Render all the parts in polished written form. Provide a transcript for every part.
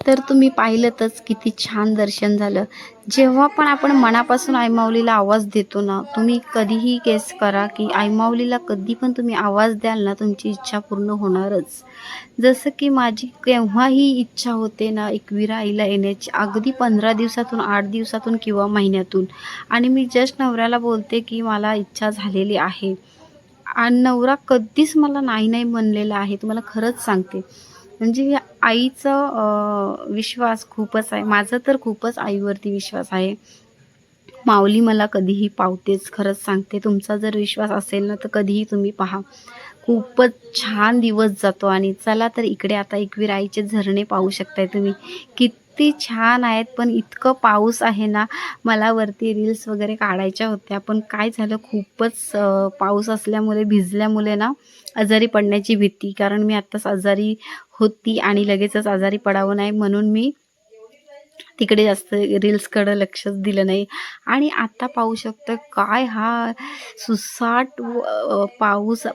तर तुम्ही पाहिलंतच किती छान दर्शन झालं. जेव्हा पण आपण मनापासून आईमाऊलीला आवाज देतो ना, तुम्ही कधीही गेस करा, की आईमाऊलीला कधी पण तुम्ही आवाज द्याल ना, तुमची इच्छा पूर्ण होणारच. जसं की माझी केव्हाही इच्छा होते ना, एकविरा आईला येण्याची, अगदी 15 दिवसातून, 8 दिवसातून किंवा महिन्यातून. आणि मी जस्ट नवऱ्याला बोलते, की मला इच्छा झालेली आहे. आणि नवरा कधीच मला नाही नाही म्हणलेला आहे, तुम्हाला खरंच सांगते. म्हणजे या आईचं विश्वास खूपच आहे. माझा तर खूपच आईवरती विश्वास आहे. माऊली मला कधीही पावतेच, खरंच सांगते. तुमचा जर विश्वास असेल ना, तर कधीही तुम्ही पहा. खूपच छान दिवस जातो. आणि चला तर इकडे आता एकवीर आईचे झरणे पाहू शकताय तुम्ही. किती छान आहेत. पण इतकं पाऊस आहे ना, मला वरती रील्स वगैरे काढायच्या होत्या. पण काय झालं, खूपच पाऊस असल्यामुळे, भिजल्यामुळे ना आजारी पडण्याची भीती. कारण मी आत्ताच आजारी होती आणि लगेचच आजारी पडावं नाही म्हणून मी तिकडे जास्त रील्सकडे लक्षच दिलं नाही. आणि आता पाहू शकतो काय हा सुसाट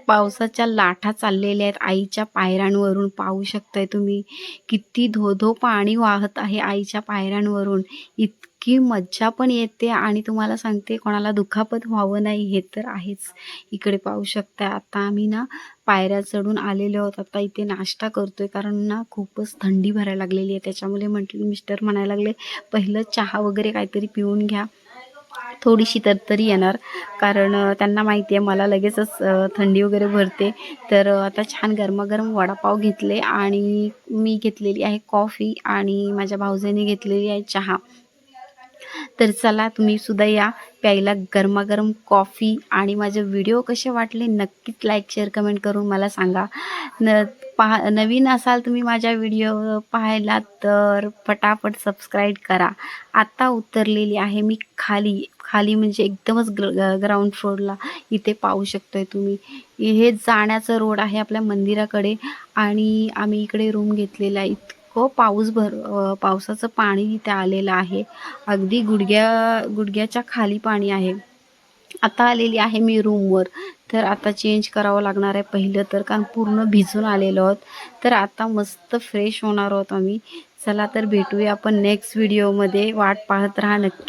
पावसाच्या लाटा चाललेल्या आहेत आईच्या पायऱ्यांवरून. पाहू शकताय तुम्ही किती धो पाणी वाहत आहे आईच्या पायऱ्यांवरून. इतकी मज्जा पण येते. आणि तुम्हाला सांगते, कोणाला दुखापत व्हावं नाही हे तर आहेच. इकडे पाहू शकता, आता आम्ही ना पायऱ्या चढून आलेलो आहोत. आता इथे नाश्ता करतोय, कारण ना खूपच थंडी भरायला लागलेली आहे. त्याच्यामुळे म्हटलं, मिस्टर म्हणायला लागले, पहिलं चहा वगैरे काहीतरी पिऊन घ्या, थोडीशी तरतरी येणार. कारण त्यांना माहिती आहे मला लगेचच थंडी वगैरे भरते. तर आता छान गरमागरम वडापाव घेतले आणि मी घेतलेली आहे कॉफी आणि माझ्या भाऊजाईने घेतलेली आहे चहा. तर चला तुम्ही सुद्धा या प्यायला गरमागरम कॉफी. आणि माझे व्हिडिओ कसे वाटले नक्कीच लाईक शेअर कमेंट करून मला सांगा. नवीन असाल तुम्ही माझ्या व्हिडिओ पाहायला तर फटाफट सबस्क्राईब करा. आता उतरलेली आहे मी खाली खाली म्हणजे एकदमच ग्राउंड फ्लोअरला. इथे पाहू शकताय तुम्ही, हे जाण्याचं रोड आहे आपल्या मंदिराकडे. आणि आम्ही इकडे रूम घेतलेला आहे. इतकं पावसाचं पाणी इथे आलेलं आहे, अगदी गुडघ्याच्या खाली पाणी आहे. आता आलेली आहे मी रूमवर. तर आता चेंज करावं लागणार आहे पहिलं तर, कारण पूर्ण भिजून आलेलो आहोत. तर आता मस्त फ्रेश होणार आहोत आम्ही. चला तर भेटूया आपण नेक्स्ट व्हिडिओमध्ये. वाट पाहत राहा नक्की.